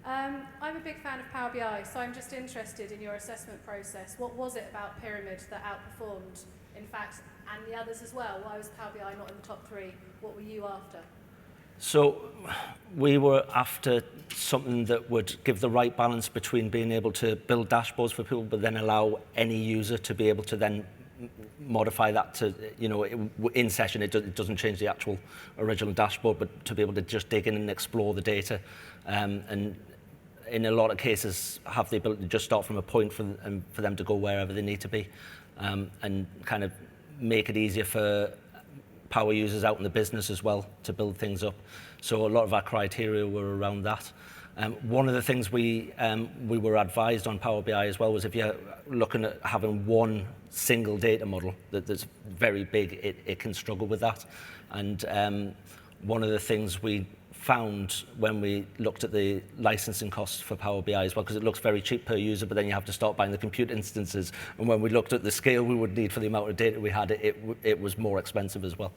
I'm a big fan of Power BI, so I'm just interested in your assessment process. What was it about Pyramid that outperformed, in fact, and the others as well? Why was Power BI not in the top 3? What were you after? So we were after something that would give the right balance between being able to build dashboards for people, but then allow any user to be able to then modify that to, in session. It doesn't change the actual original dashboard, but to be able to just dig in and explore the data. And in a lot of cases, have the ability to just start from a point for them to go wherever they need to be, and kind of make it easier for power users out in the business as well to build things up. So a lot of our criteria were around that. One of the things we were advised on Power BI as well was if you're looking at having one single data model that's very big, it can struggle with that. And one of the things we found when we looked at the licensing costs for Power BI as well, because it looks very cheap per user, but then you have to start buying the compute instances. And when we looked at the scale we would need for the amount of data we had, it was more expensive as well.